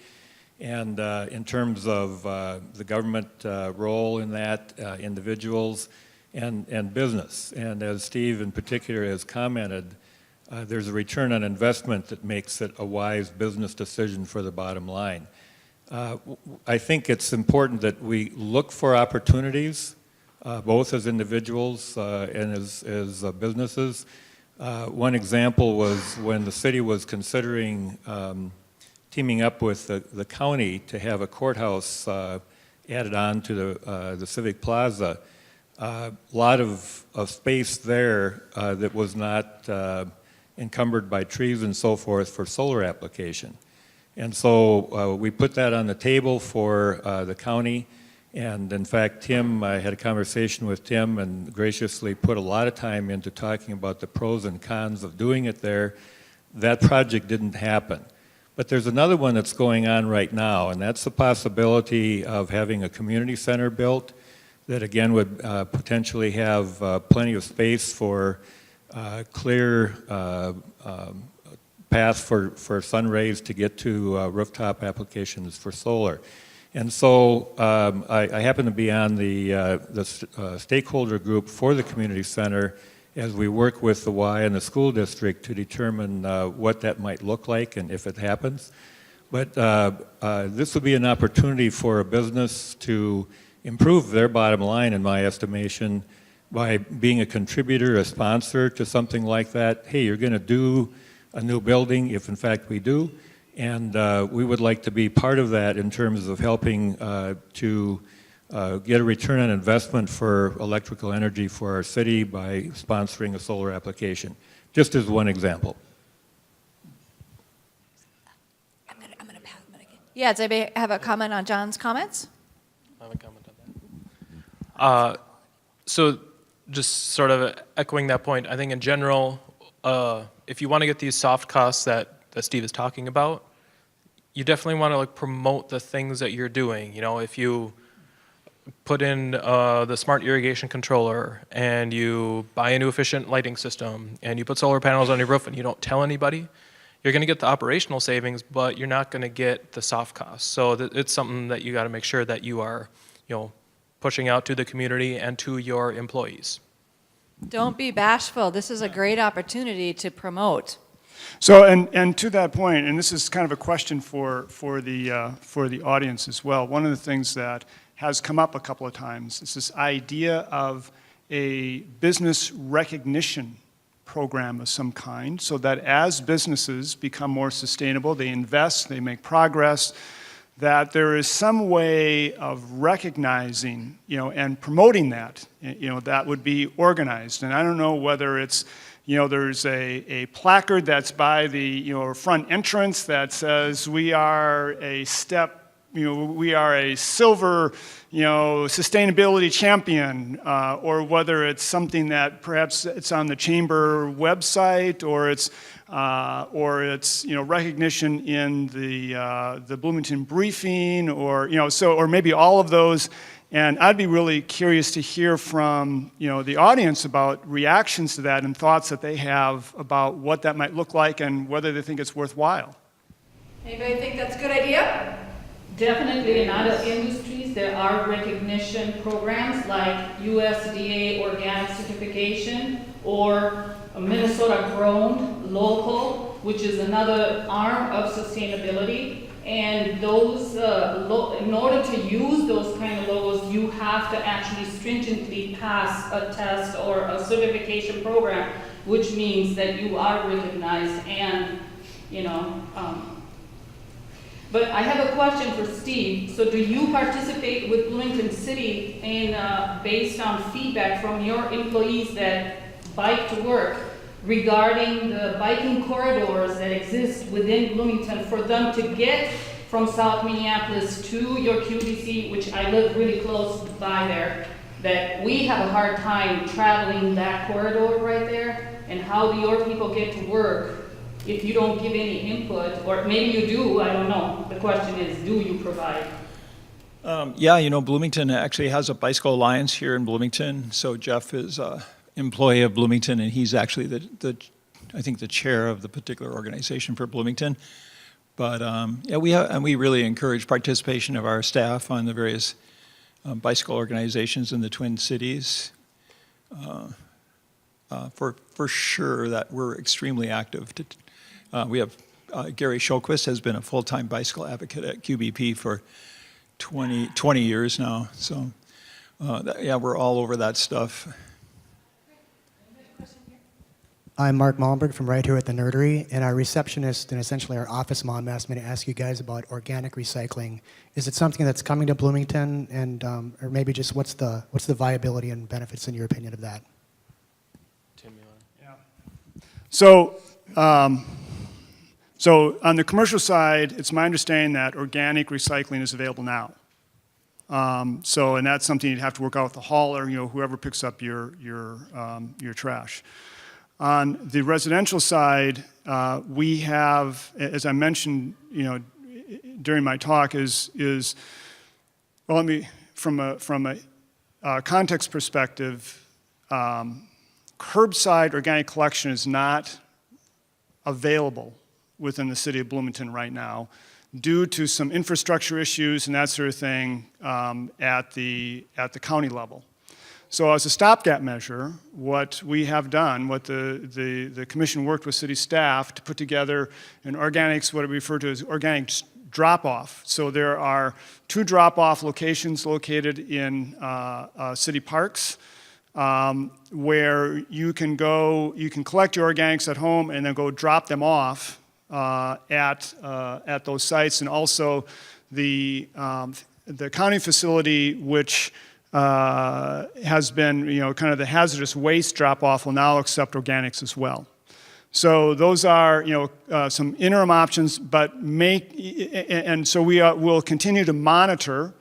and in terms of the government role in that, individuals, and business. And as Steve in particular has commented, there's a return on investment that makes it a wise business decision for the bottom line. I think it's important that we look for opportunities, both as individuals and as businesses. One example was when the city was considering teaming up with the county to have a courthouse added on to the Civic Plaza. A lot of space there that was not encumbered by trees and so forth for solar application. And so we put that on the table for the county, and in fact Tim, I had a conversation with Tim and graciously put a lot of time into talking about the pros and cons of doing it there. That project didn't happen. But there's another one that's going on right now, and that's the possibility of having a community center built that again would potentially have plenty of space for clear path for sun rays to get to rooftop applications for solar. And so I happen to be on the stakeholder group for the community center as we work with the Y and the school district to determine what that might look like and if it happens. But this would be an opportunity for a business to improve their bottom line, in my estimation, by being a contributor, a sponsor to something like that. Hey, you're going to do a new building, if in fact we do, and we would like to be part of that in terms of helping to get a return on investment for electrical energy for our city by sponsoring a solar application, just as one example. Yeah, does anybody have a comment on John's comments? I have a comment on that. So just sort of echoing that point, I think in general, if you want to get these soft costs that Steve is talking about, you definitely want to like promote the things that you're doing. You know, if you put in the smart irrigation controller and you buy a new efficient lighting system and you put solar panels on your roof and you don't tell anybody, you're going to get the operational savings, but you're not going to get the soft costs. So it's something that you got to make sure that you are, pushing out to the community and to your employees. Don't be bashful. This is a great opportunity to promote. So, and to that point, and this is kind of a question for the audience as well. One of the things that has come up a couple of times is this idea of a business recognition program of some kind, so that as businesses become more sustainable, they invest, they make progress, that there is some way of recognizing, and promoting that, that would be organized. And I don't know whether it's, there's a placard that's by the, front entrance that says we are a step, we are a silver, sustainability champion, or whether it's something that perhaps it's on the chamber website, or it's recognition in the Bloomington briefing, or or maybe all of those. And I'd be really curious to hear from the audience about reactions to that and thoughts that they have about what that might look like and whether they think it's worthwhile. Anybody think that's a good idea? Definitely in other industries, there are recognition programs like USDA organic certification or Minnesota grown local, which is another arm of sustainability. And those, in order to use those kind of logos, you have to actually stringently pass a test or a certification program, which means that you are recognized and, But I have a question for Steve. So do you participate with Bloomington City in, based on feedback from your employees that bike to work regarding the biking corridors that exist within Bloomington for them to get from South Minneapolis to your QDC, which I live really close by there, that we have a hard time traveling that corridor right there? And how do your people get to work if you don't give any input? Or maybe you do, I don't know. The question is, do you provide? Yeah, you know, Bloomington actually has a bicycle alliance here in Bloomington. So Jeff is an employee of Bloomington, and he's actually I think the chair of the particular organization for Bloomington. But yeah, we really encourage participation of our staff on the various bicycle organizations in the Twin Cities. For sure that we're extremely active. We have Gary Shulquist has been a full-time bicycle advocate at QBP for 20 years now. So yeah, we're all over that stuff. I'm Mark Malmberg from right here at the Nerdery, and our receptionist and essentially our office mom asked me to ask you guys about organic recycling. Is it something that's coming to Bloomington, and or maybe just what's the viability and benefits in your opinion of that? Tim, you want? Yeah. So on the commercial side, it's my understanding that organic recycling is available now. And that's something you'd have to work out with the hauler, you know, whoever picks up your trash. On the residential side, we have, as I mentioned, you know, during my talk, well, from a context perspective, curbside organic collection is not available within the city of Bloomington right now due to some infrastructure issues and that sort of thing at the county level. So as a stopgap measure, what we have done, what the commission worked with city staff to put together an organics, what we refer to as organic drop-off. So there are 2 drop-off locations located in city parks where you can collect your organics at home and then go drop them off at those sites, and also the county facility, which has been, you know, kind of the hazardous waste drop-off, will now accept organics as well. So those are, you know, some interim options, but so we will continue to monitor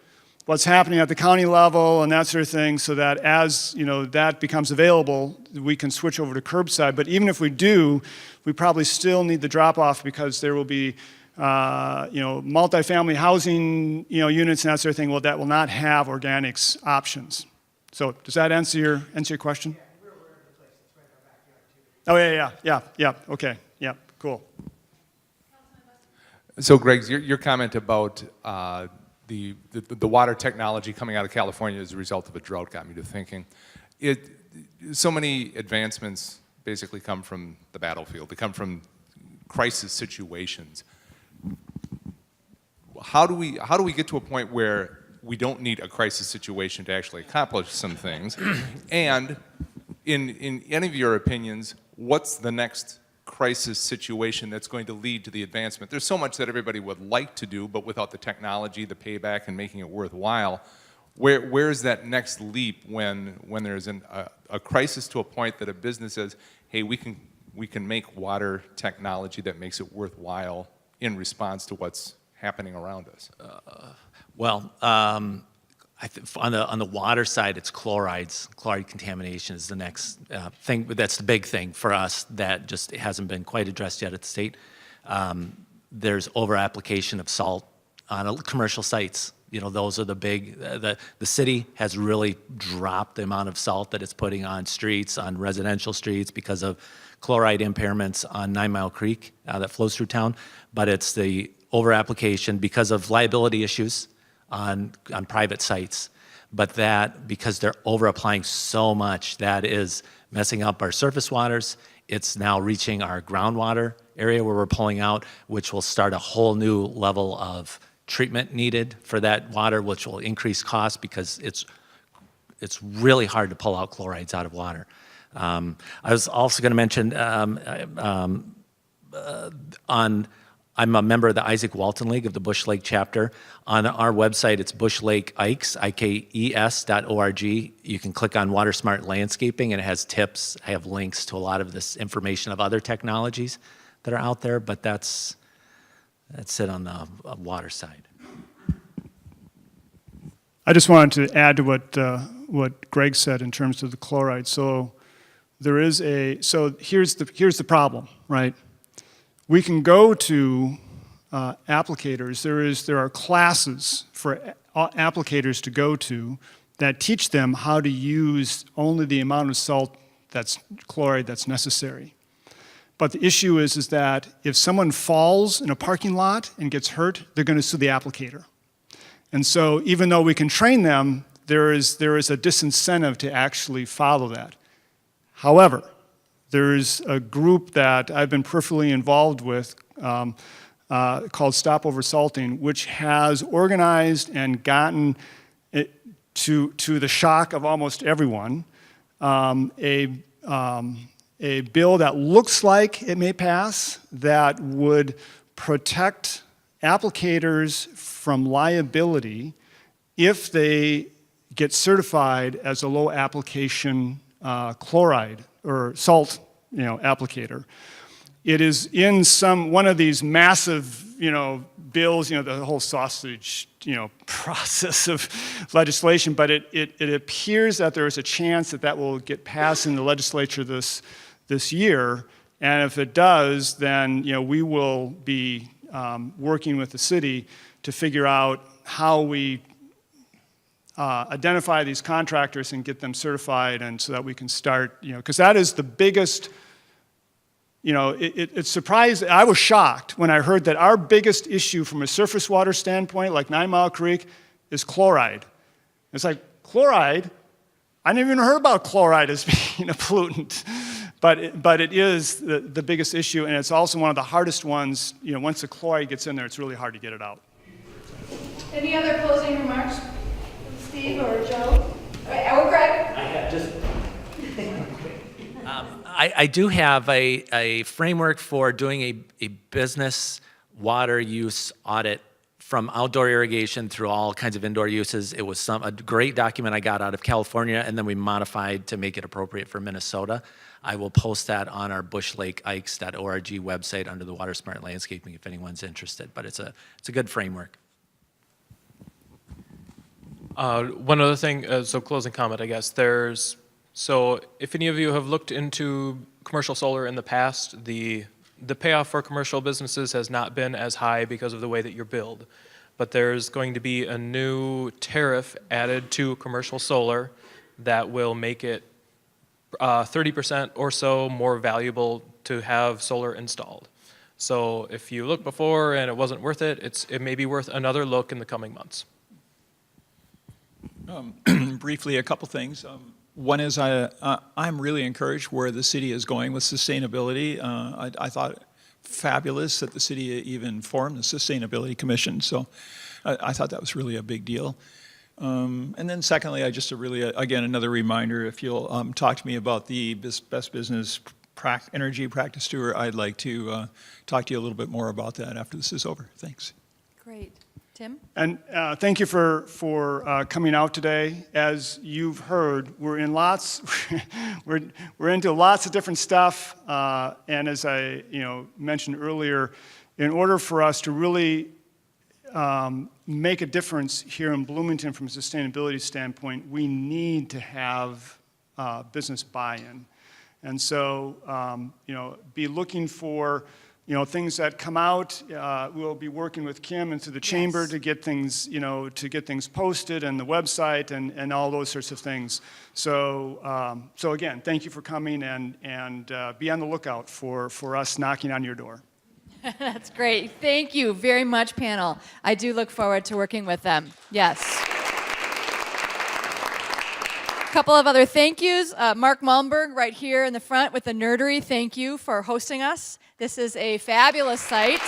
what's happening at the county level and that sort of thing, so that as, you know, that becomes available, we can switch over to curbside. But even if we do, we probably still need the drop-off because there will be, you know, multifamily housing, you know, units and that sort of thing. Well, that will not have organics options. So does that answer your question? Yeah, we're aware of the place. It's right in our backyard too. Oh yeah. Okay. Yeah. Cool. So, Greg, your comment about the water technology coming out of California as a result of a drought got me to thinking. So many advancements basically come from the battlefield. They come from crisis situations. How do we get to a point where we don't need a crisis situation to actually accomplish some things? And in any of your opinions, what's the next crisis situation that's going to lead to the advancement? There's so much that everybody would like to do, but without the technology, the payback, and making it worthwhile, where's that next leap when there's a crisis to a point that a business says, hey, we can make water technology that makes it worthwhile in response to what's happening around us? On the water side, it's chlorides. Chloride contamination is the next thing. But that's the big thing for us that just hasn't been quite addressed yet at the state. There's over-application of salt on commercial sites. You know, those are the big. The city has really dropped the amount of salt that it's putting on streets, on residential streets, because of chloride impairments on 9 Mile Creek that flows through town. But it's the over-application because of liability issues on private sites, but that because they're over-applying so much, that is messing up our surface waters. It's now reaching our groundwater area where we're pulling out, which will start a whole new level of treatment needed for that water, which will increase costs because it's really hard to pull out chlorides out of water. I was also going to mention I'm a member of the Isaac Walton League of the Bush Lake chapter. On our website, it's bushlake.ikes, IKES.org. You can click on Water Smart Landscaping, and it has tips. I have links to a lot of this information of other technologies that are out there, but that's it on the water side. I just wanted to add to what Greg said in terms of the chloride. So here's the problem, right? We can go to applicators. There are classes for applicators to go to that teach them how to use only the amount of salt chloride that's necessary. But the issue is that if someone falls in a parking lot and gets hurt, they're going to sue the applicator. And so even though we can train them, there is a disincentive to actually follow that. However, there's a group that I've been peripherally involved with called Stop Oversalting, which has organized and gotten it to the shock of almost everyone, a bill that looks like it may pass that would protect applicators from liability if they get certified as a low application chloride or salt, applicator. It is in one of these massive, bills, the whole sausage, process of legislation, but it appears that there is a chance that will get passed in the legislature this year, and if it does, then, we will be working with the city to figure out how we identify these contractors and get them certified, and so that we can start, because that is the biggest, it surprised, I was shocked when I heard that our biggest issue from a surface water standpoint, like 9 Mile Creek, is chloride. It's like, chloride? I never even heard about chloride as being a pollutant. But it is the biggest issue, and it's also one of the hardest ones. Once the chloride gets in there, it's really hard to get it out. Any other closing remarks, Steve or Joe? Or Greg? I do have a framework for doing a business water use audit from outdoor irrigation through all kinds of indoor uses. It was a great document I got out of California, and then we modified to make it appropriate for Minnesota. I will post that on our bushlakeikes.org website under the Water Smart Landscaping if anyone's interested, but it's a good framework. One other thing, so closing comment, I guess. So if any of you have looked into commercial solar in the past, the payoff for commercial businesses has not been as high because of the way that you're billed. But there's going to be a new tariff added to commercial solar that will make it 30% or so more valuable to have solar installed. So if you looked before and it wasn't worth it, it may be worth another look in the coming months. Briefly, a couple things. One is I'm really encouraged where the city is going with sustainability. I thought fabulous that the city even formed the Sustainability Commission. So I thought that was really a big deal. And then secondly, again, another reminder, if you'll talk to me about the Best Business Energy Practice Tour, I'd like to talk to you a little bit more about that after this is over. Thanks. Great. Tim? And thank you for coming out today. As you've heard, we're in we're into lots of different stuff. And as I mentioned earlier, in order for us to really make a difference here in Bloomington from a sustainability standpoint, we need to have business buy-in. And so, be looking for things that come out. We'll be working with Kim and through the chamber to get things, posted and the website and all those sorts of things. So, so again, thank you for coming and be on the lookout for us knocking on your door. That's great. Thank you very much, panel. I do look forward to working with them. Yes. A couple of other thank yous. Mark Malmberg right here in the front with the Nerdery. Thank you for hosting us. This is a fabulous site.